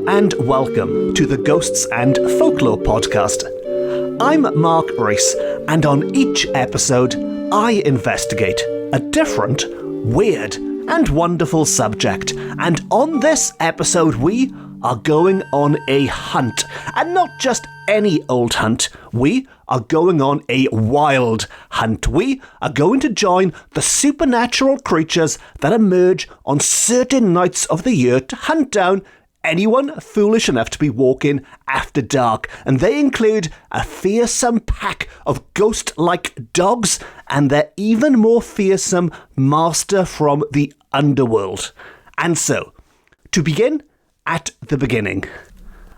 and welcome to the Ghosts and Folklore podcast. I'm Mark Rees, and on each episode, I investigate a different, weird, and wonderful subject. And on this episode, we are going on a hunt. And not just any old hunt. We are going on a wild hunt. We are going to join the supernatural creatures that emerge on certain nights of the year to hunt down anyone foolish enough to be walking after dark. And they include a fearsome pack of ghost-like dogs and their even more fearsome master from the Underworld. And so, to begin at the beginning.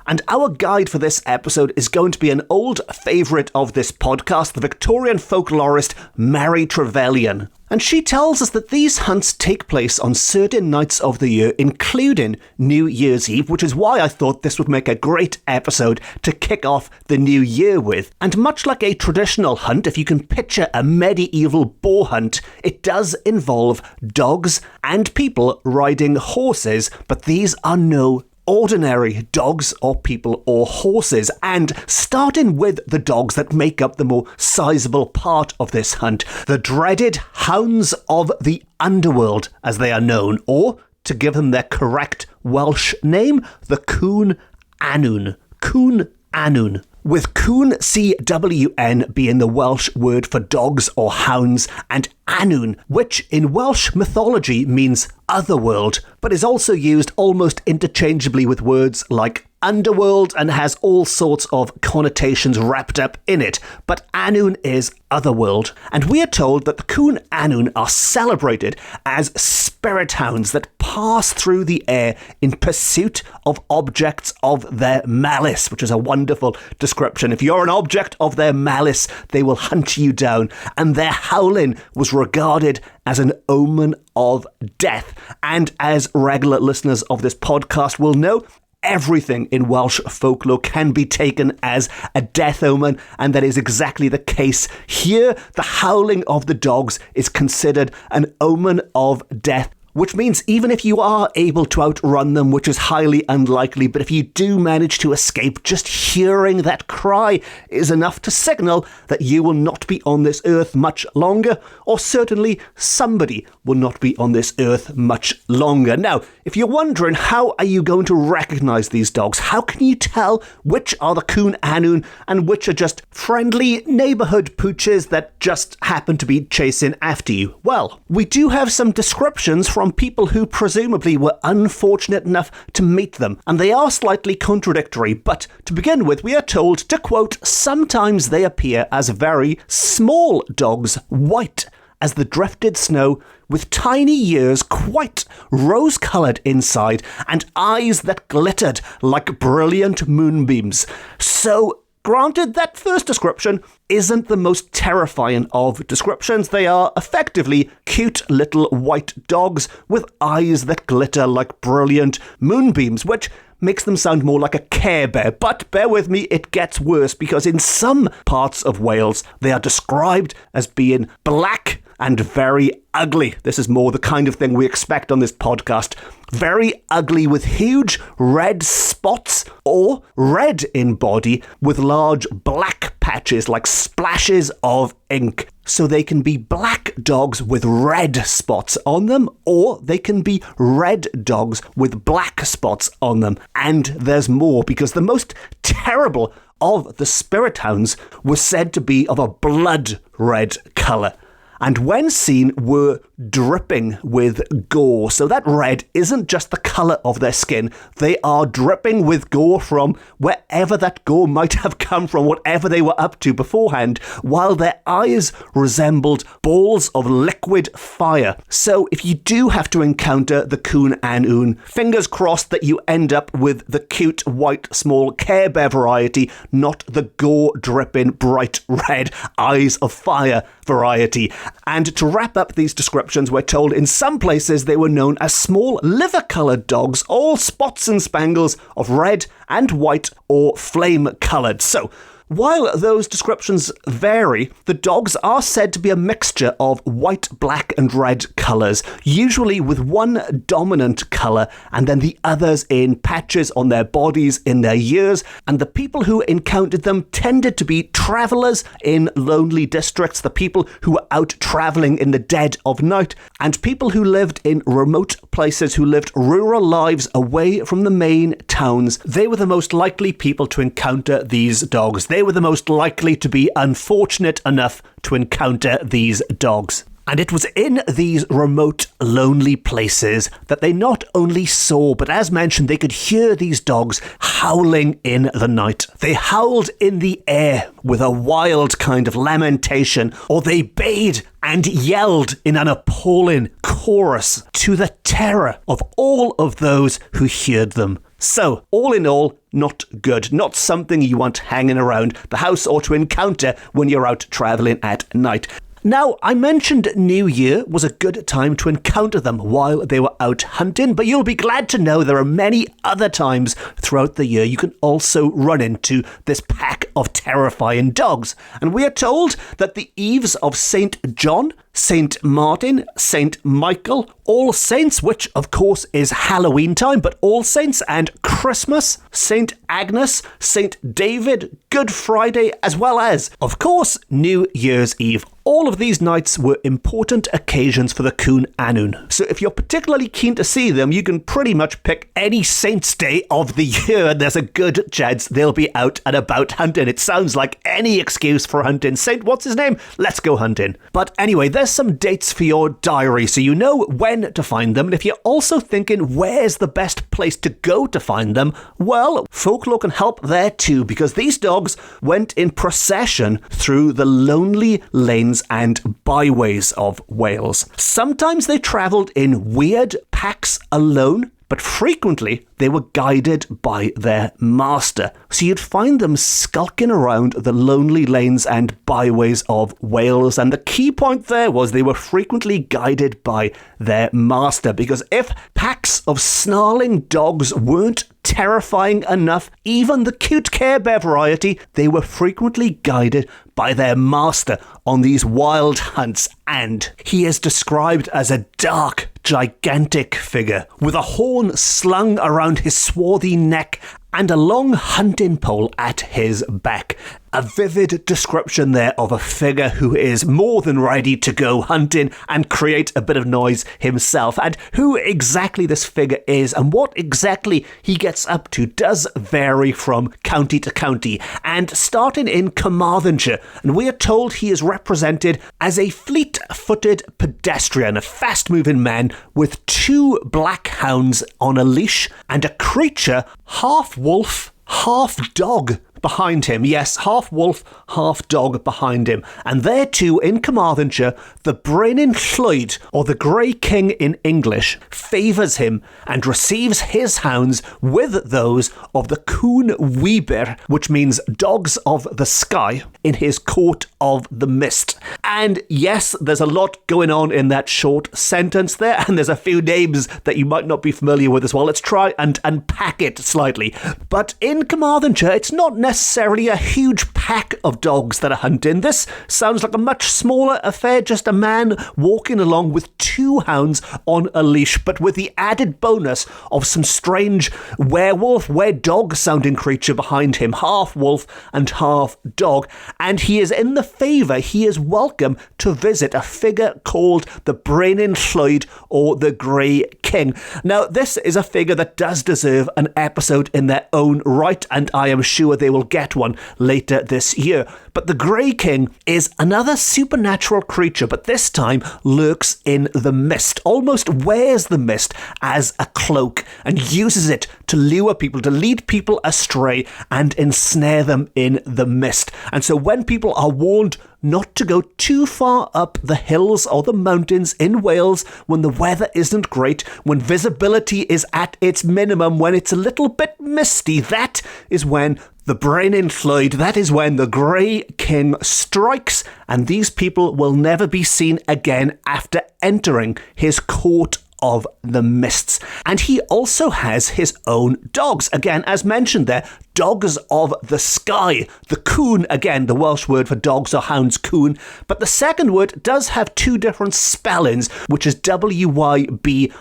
And our guide for this episode is going to be an old favourite of this podcast, the Victorian folklorist Mary Trevelyan. And she tells us that these hunts take place on certain nights of the year, including New Year's Eve, which is why I thought this would make a great episode to kick off the new year with. And much like a traditional hunt, if you can picture a medieval boar hunt, it does involve dogs and people riding horses, but these are no ordinary dogs or people or horses. And starting with the dogs that make up the more sizable part of this hunt, the dreaded Hounds of the Underworld, as they are known, or, to give them their correct Welsh name, the Cŵn Annwn. Cŵn Annwn. With Cŵn, C-W-N, being the Welsh word for dogs or hounds, and Annwn, which in Welsh mythology means otherworld, but is also used almost interchangeably with words like Underworld and has all sorts of connotations wrapped up in it. But Annwn is otherworld. And we are told that the Cŵn Annwn are celebrated as spirit hounds that pass through the air in pursuit of objects of their malice, which is a wonderful description. If you're an object of their malice, they will hunt you down. And their howling was regarded as an omen of death. And as regular listeners of this podcast will know, everything in Welsh folklore can be taken as a death omen, and that is exactly the case here. The howling of the dogs is considered an omen of death, which means even if you are able to outrun them, which is highly unlikely, but if you do manage to escape, just hearing that cry is enough to signal that you will not be on this earth much longer, or certainly somebody will not be on this earth much longer. Now, if you're wondering how are you going to recognise these dogs, how can you tell which are the Cŵn Annwn and which are just friendly neighbourhood pooches that just happen to be chasing after you? Well, we do have some descriptions from people who presumably were unfortunate enough to meet them, and they are slightly contradictory. But to begin with, we are told, to quote, "Sometimes they appear as very small dogs, white as the drifted snow, with tiny ears quite rose-coloured inside, and eyes that glittered like brilliant moonbeams." So, granted, that first description isn't the most terrifying of descriptions. They are effectively cute little white dogs with eyes that glitter like brilliant moonbeams, which makes them sound more like a Care Bear. But bear with me, it gets worse, because in some parts of Wales, they are described as being black and very ugly. This is more the kind of thing we expect on this podcast. Very ugly with huge red spots, or red in body with large black patches like splashes of ink. So they can be black dogs with red spots on them, or they can be red dogs with black spots on them. And there's more, because the most terrible of the spirit hounds was said to be of a blood red colour, and when seen were dripping with gore. So that red isn't just the colour of their skin, they are dripping with gore from wherever that gore might have come from, whatever they were up to beforehand, while their eyes resembled balls of liquid fire. So if you do have to encounter the Cŵn Annwn, fingers crossed that you end up with the cute white small Care Bear variety, not the gore dripping bright red eyes of fire variety. And to wrap up these descriptions, we're told in some places they were known as small liver-coloured dogs, all spots and spangles of red and white or flame-coloured. So, while those descriptions vary, the dogs are said to be a mixture of white, black and red colours, usually with one dominant colour and then the others in patches on their bodies, in their ears, and the people who encountered them tended to be travellers in lonely districts, the people who were out travelling in the dead of night, and people who lived in remote places, who lived rural lives away from the main towns. They were the most likely people to encounter these dogs. They were the most likely to be unfortunate enough to encounter these dogs. And it was in these remote, lonely places that they not only saw, but as mentioned, they could hear these dogs howling in the night. They howled in the air with a wild kind of lamentation, or they bayed and yelled in an appalling chorus to the terror of all of those who heard them. So, all in all, not good. Not something you want hanging around the house or to encounter when you're out travelling at night. Now, I mentioned New Year was a good time to encounter them while they were out hunting, but you'll be glad to know there are many other times throughout the year you can also run into this pack of terrifying dogs. And we are told that the eves of St. John, St. Martin, St. Michael, All Saints, which of course is Halloween time, but All Saints and Christmas, St. Agnes, St. David, Good Friday, as well as, of course, New Year's Eve. All of these nights were important occasions for the Cŵn Annwn. So if you're particularly keen to see them, you can pretty much pick any Saint's Day of the year and there's a good chance they'll be out and about hunting. It sounds like any excuse for hunting. Saint, what's his name? Let's go hunting. But anyway, there's some dates for your diary so you know when to find them. And if you're also thinking where's the best place to go to find them, well, Folklore can help there too, because these dogs went in procession through the lonely lanes and byways of Wales. Sometimes they travelled in weird packs alone, but frequently they were guided by their master. So you'd find them skulking around the lonely lanes and byways of Wales. And the key point there was they were frequently guided by their master, because if packs of snarling dogs weren't terrifying enough, even the cute Care Bear variety, they were frequently guided by their master on these wild hunts. And he is described as a dark, gigantic figure with a horn slung around his swarthy neck and a long hunting pole at his back. A vivid description there of a figure who is more than ready to go hunting and create a bit of noise himself. And who exactly this figure is and what exactly he gets up to does vary from county to county. And starting in Carmarthenshire, and we are told he is represented as a fleet-footed pedestrian, a fast-moving man with two black hounds on a leash and a creature half wolf, half dog behind him. Yes, half wolf, half dog behind him. And there too, in Carmarthenshire, the Brenin Llwyd, or the Grey King in English, favours him and receives his hounds with those of the Cŵn Wybr, which means dogs of the sky, in his court of the mist. And yes, there's a lot going on in that short sentence there, and there's a few names that you might not be familiar with as well. Let's try and unpack it slightly. But in Carmarthenshire, it's not necessarily a huge pack of dogs that are hunting. This sounds like a much smaller affair, just a man walking along with two hounds on a leash, but with the added bonus of some strange werewolf, were-dog sounding creature behind him, half wolf and half dog. And he is in the favour, he is welcome to visit a figure called the Brenin Llwyd, or the Grey King. Now, this is a figure that does deserve an episode in their own right, and I am sure they will get one later this year. But the Grey King is another supernatural creature, but this time lurks in the mist, almost wears the mist as a cloak and uses it to lure people, to lead people astray and ensnare them in the mist. And so when people are warned not to go too far up the hills or the mountains in Wales when the weather isn't great, when visibility is at its minimum, when it's a little bit misty, that is when the Brenin Llwyd, that is when the Grey King strikes, and these people will never be seen again after entering his court of the mists. And he also has his own dogs. Again, as mentioned there, dogs of the sky. The Cŵn, again, the Welsh word for dogs or hounds, Cŵn. But the second word does have two different spellings, which is W-Y-B-Y-R,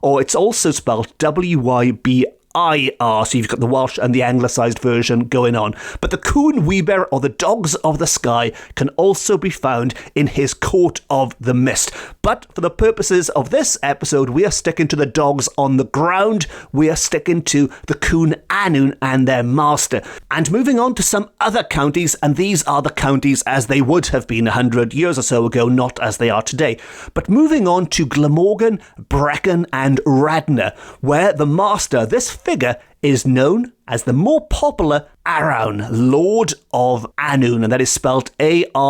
or it's also spelled W-Y-B-I-R. So you've got the Welsh and the anglicised version going on. But the Cŵn Weber, or the dogs of the sky, can also be found in his court of the mist. But for the purposes of this episode, we are sticking to the dogs on the ground. We are sticking to the Cŵn Annwn and their master. And moving on to some other counties, and these are the counties as they would have been 100 years or so ago, not as they are today. But moving on to Glamorgan, Brecon and Radnor, where the master, this figure, is known as the more popular Arawn, Lord of Annwn, and that is spelled A-R-A-W-N,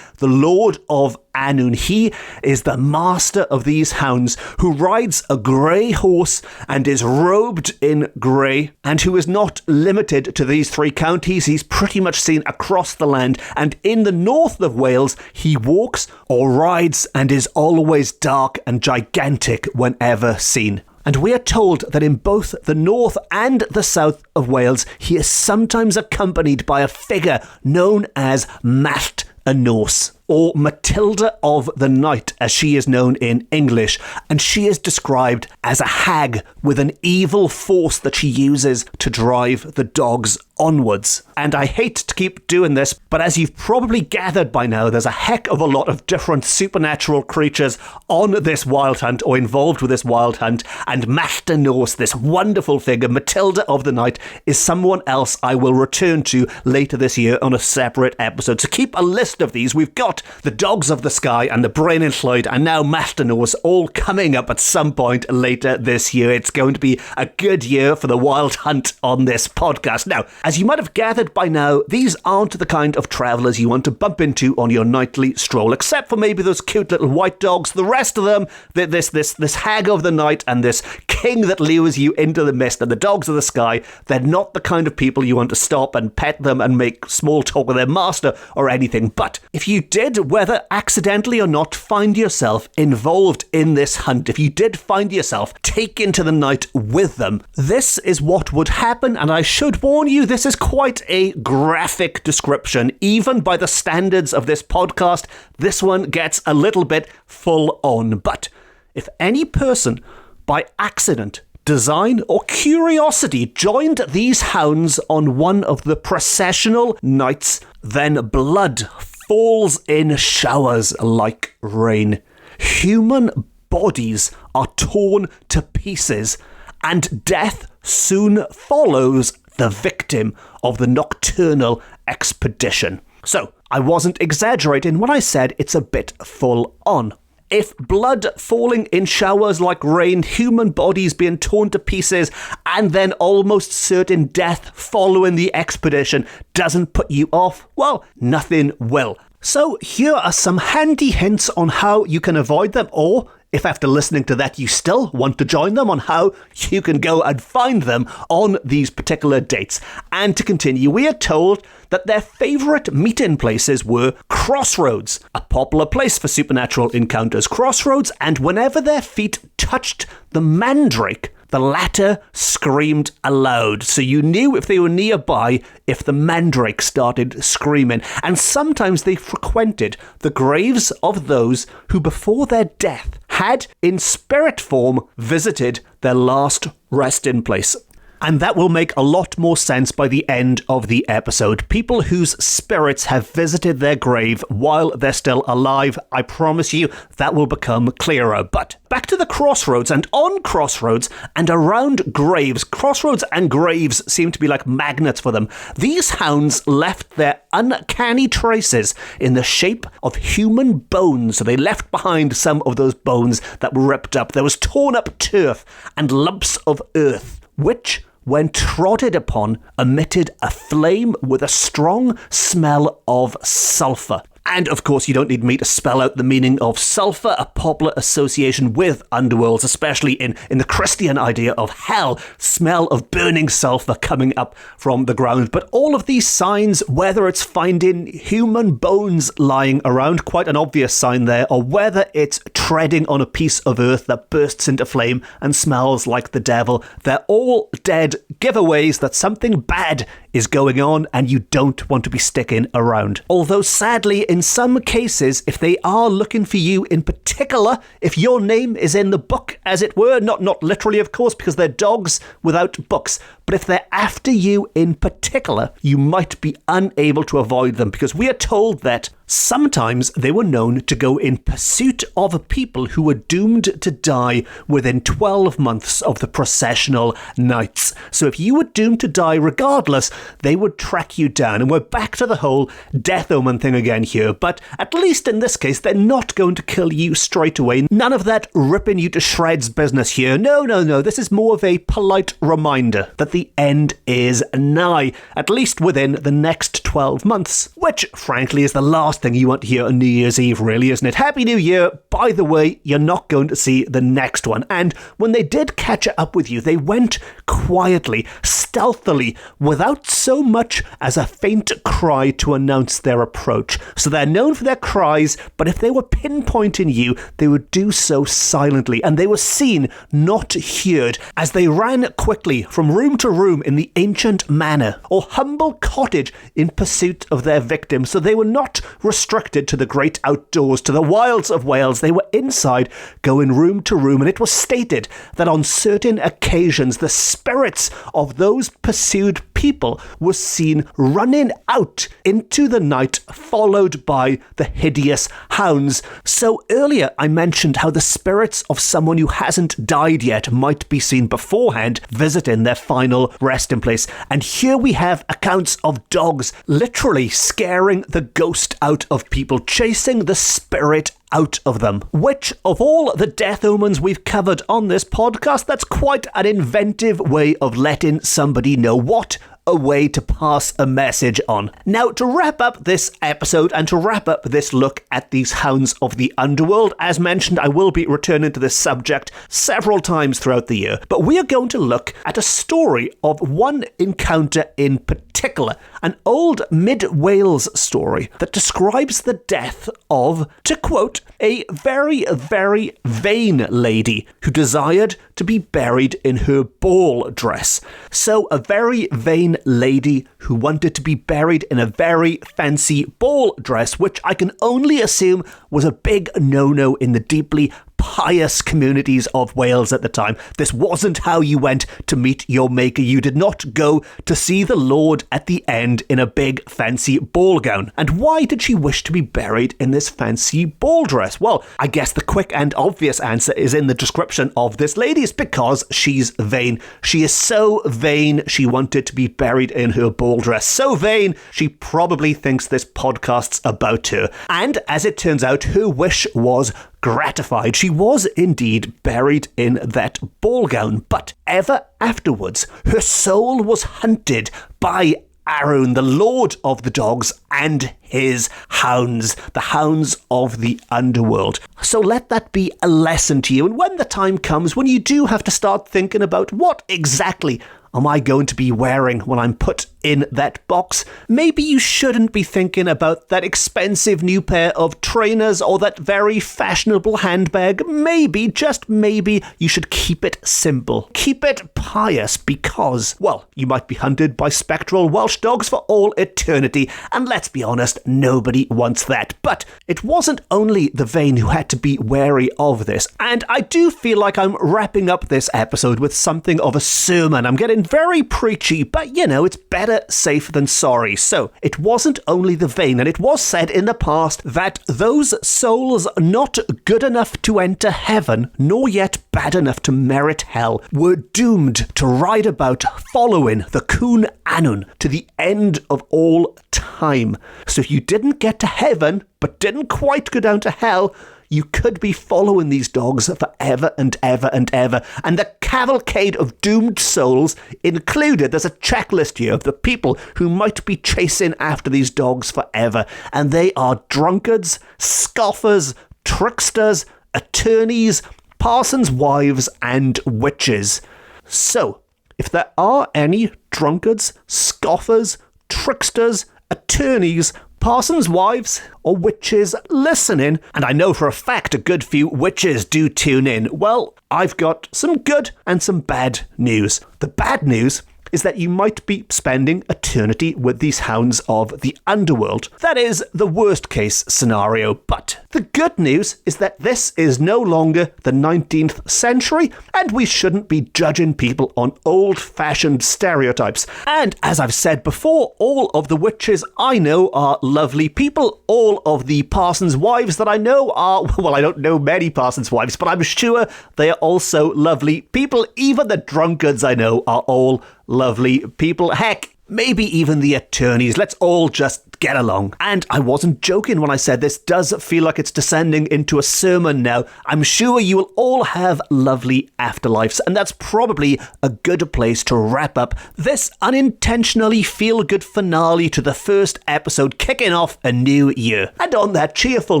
the Lord of Annwn. He is the master of these hounds, who rides a grey horse and is robed in grey, and who is not limited to these three counties. He's pretty much seen across the land, and in the north of Wales, he walks or rides and is always dark and gigantic whenever seen. And we are told that in both the north and the south of Wales, he is sometimes accompanied by a figure known as Mallt y Nos, or Matilda of the Night, as she is known in English, and she is described as a hag with an evil force that she uses to drive the dogs onwards. And I hate to keep doing this, but as you've probably gathered by now, there's a heck of a lot of different supernatural creatures on this wild hunt, or involved with this wild hunt, and Mallt y Nos, this wonderful figure, Matilda of the Night, is someone else I will return to later this year on a separate episode. So keep a list of these. We've got the dogs of the sky and the Brain and Lloyd, and now Mallt y Nos, all coming up at some point later this year. It's going to be a good year for the wild hunt on this podcast. Now, as you might have gathered by now, these aren't the kind of travellers you want to bump into on your nightly stroll, except for maybe those cute little white dogs. The rest of them, this hag of the night and this king that lures you into the mist and the dogs of the sky, they're not the kind of people you want to stop and pet them and make small talk with their master or anything. But if you did, whether accidentally or not, find yourself involved in this hunt, if you did find yourself taken to the night with them, this is what would happen. And I should warn you, this is quite a graphic description. Even by the standards of this podcast, this one gets a little bit full on. But if any person by accident, design or curiosity joined these hounds on one of the processional nights, then blood falls in showers like rain. Human bodies are torn to pieces, and death soon follows the victim of the nocturnal expedition. So, I wasn't exaggerating when I said it's a bit full on. If blood falling in showers like rain, human bodies being torn to pieces, and then almost certain death following the expedition doesn't put you off, well, nothing will. So here are some handy hints on how you can avoid them, or if after listening to that you still want to join them, on how you can go and find them on these particular dates. And to continue, we are told that their favourite meeting places were crossroads, a popular place for supernatural encounters. Crossroads, and whenever their feet touched the mandrake, the latter screamed aloud. So you knew if they were nearby if the mandrake started screaming. And sometimes they frequented the graves of those who before their death had, in spirit form, visited their last resting place. And that will make a lot more sense by the end of the episode. People whose spirits have visited their grave while they're still alive, I promise you that will become clearer. But back to the crossroads, and on crossroads and around graves. Crossroads and graves seem to be like magnets for them. These hounds left their uncanny traces in the shape of human bones. So they left behind some of those bones that were ripped up. There was torn up turf and lumps of earth, which, when trodden upon, emitted a flame with a strong smell of sulphur. And of course, you don't need me to spell out the meaning of sulphur, a popular association with underworlds, especially in the Christian idea of hell, smell of burning sulphur coming up from the ground. But all of these signs, whether it's finding human bones lying around, quite an obvious sign there, or whether it's treading on a piece of earth that bursts into flame and smells like the devil, they're all dead giveaways that something bad is going on and you don't want to be sticking around. Although sadly, in some cases, if they are looking for you in particular, if your name is in the book, as it were, not literally of course, because they're dogs without books, but if they're after you in particular, you might be unable to avoid them, because we are told that sometimes they were known to go in pursuit of people who were doomed to die within 12 months of the processional nights. So if you were doomed to die regardless, they would track you down. And we're back to the whole death omen thing again here. But at least in this case, they're not going to kill you straight away. None of that ripping you to shreds business here. No. This is more of a polite reminder that the end is nigh, at least within the next 12 months, which frankly is the last thing you want to hear on New Year's Eve, really, isn't it? Happy New Year. By the way, you're not going to see the next one. And when they did catch up with you, they went quietly, stealthily, without so much as a faint cry to announce their approach. So they're known for their cries, but if they were pinpointing you, they would do so silently, and they were seen, not heard, as they ran quickly from room to room in the ancient manor or humble cottage in pursuit of their victim. So they were not restricted to the great outdoors, to the wilds of Wales. They were inside, going room to room, and it was stated that on certain occasions the spirits of those pursued people were seen running out into the night, followed by the hideous hounds. So earlier I mentioned how the spirits of someone who hasn't died yet might be seen beforehand visiting their final resting place, and here we have accounts of dogs literally scaring the ghost out of people, chasing the spirit out of them, which of all the death omens we've covered on this podcast, that's quite an inventive way of letting somebody know. What a way to pass a message on. Now, to wrap up this episode and to wrap up this look at these hounds of the underworld, as mentioned, I will be returning to this subject several times throughout the year, but we are going to look at a story of one encounter in particular, an old mid-Wales story that describes the death of, to quote, a very, very vain lady who desired to be buried in her ball dress. So a very vain lady who wanted to be buried in a very fancy ball dress, which I can only assume was a big no-no in the deeply pious communities of Wales at the time. This wasn't how you went to meet your maker. You did not go to see the Lord at the end in a big fancy ball gown. And why did she wish to be buried in this fancy ball dress? Well, I guess the quick and obvious answer is in the description of this lady. It's because she's vain. She is so vain, she wanted to be buried in her ball dress. So vain, she probably thinks this podcast's about her. And as it turns out, her wish was gratified. She was indeed buried in that ball gown, but ever afterwards, her soul was hunted by Annwn, the lord of the dogs, and his hounds, the hounds of the underworld. So let that be a lesson to you. And when the time comes when you do have to start thinking about what exactly am I going to be wearing when I'm put in that box, maybe you shouldn't be thinking about that expensive new pair of trainers or that very fashionable handbag. Maybe, just maybe, you should keep it simple. Keep it pious because, well, you might be hunted by spectral Welsh dogs for all eternity, and let's be honest, nobody wants that. But it wasn't only the vain who had to be wary of this, and I do feel like I'm wrapping up this episode with something of a sermon. I'm getting very preachy, but you know, it's better safe than sorry. So it wasn't only the vain, and it was said in the past that those souls not good enough to enter heaven, nor yet bad enough to merit hell, were doomed to ride about following the Cŵn Annwn to the end of all time. So if you didn't get to heaven, but didn't quite go down to hell, You could be following these dogs forever and ever and ever. And the cavalcade of doomed souls included, there's a checklist here of the people who might be chasing after these dogs forever. And they are drunkards, scoffers, tricksters, attorneys, parsons' wives, and witches. So, if there are any drunkards, scoffers, tricksters, attorneys, parsons' wives, or witches listening, and I know for a fact a good few witches do tune in, well, I've got some good and some bad news. The bad news is that you might be spending eternity with these hounds of the underworld. That is the worst case scenario, but the good news is that this is no longer the 19th century, and we shouldn't be judging people on old-fashioned stereotypes. And as I've said before, all of the witches I know are lovely people. All of the parsons' wives that I know are, well, I don't know many parsons' wives, but I'm sure they are also lovely people. Even the drunkards I know are all lovely people. Heck, maybe even the attorneys. Let's all just get along. And I wasn't joking when I said this does feel like it's descending into a sermon now. I'm sure you will all have lovely afterlives, and that's probably a good place to wrap up this unintentionally feel-good finale to the first episode, kicking off a new year. And on that cheerful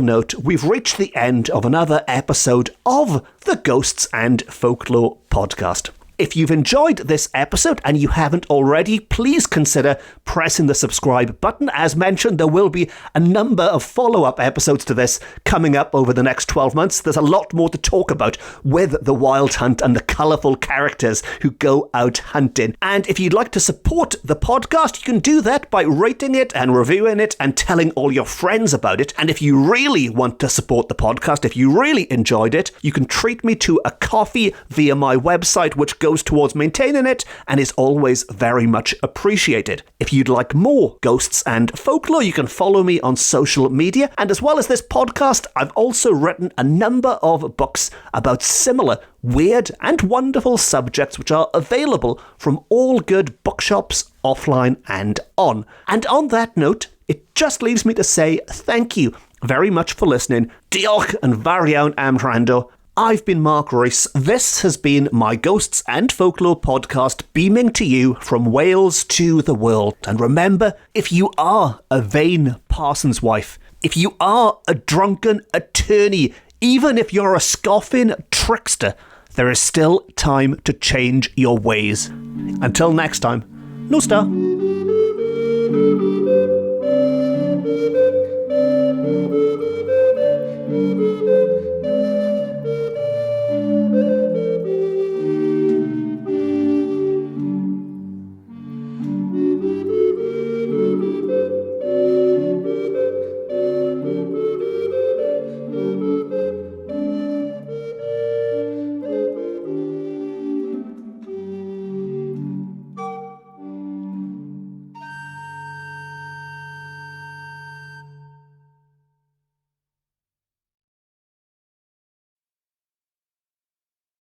note, we've reached the end of another episode of the Ghosts and Folklore podcast. If you've enjoyed this episode and you haven't already, please consider pressing the subscribe button. As mentioned, there will be a number of follow-up episodes to this coming up over the next 12 months. There's a lot more to talk about with the wild hunt and the colourful characters who go out hunting. And if you'd like to support the podcast, you can do that by rating it and reviewing it and telling all your friends about it. And if you really want to support the podcast, if you really enjoyed it, you can treat me to a coffee via my website, which goes towards maintaining it and is always very much appreciated. If you'd like more Ghosts and Folklore, you can follow me on social media, and as well as this podcast, I've also written a number of books about similar weird and wonderful subjects which are available from all good bookshops offline and on. And on that note, it just leaves me to say thank you very much for listening. Diolch yn fawr iawn am wrando. I've been Mark Rees. This has been my Ghosts and Folklore podcast, beaming to you from Wales to the world. And remember, if you are a vain parson's wife, if you are a drunken attorney, even if you're a scoffing trickster, there is still time to change your ways. Until next time, no star.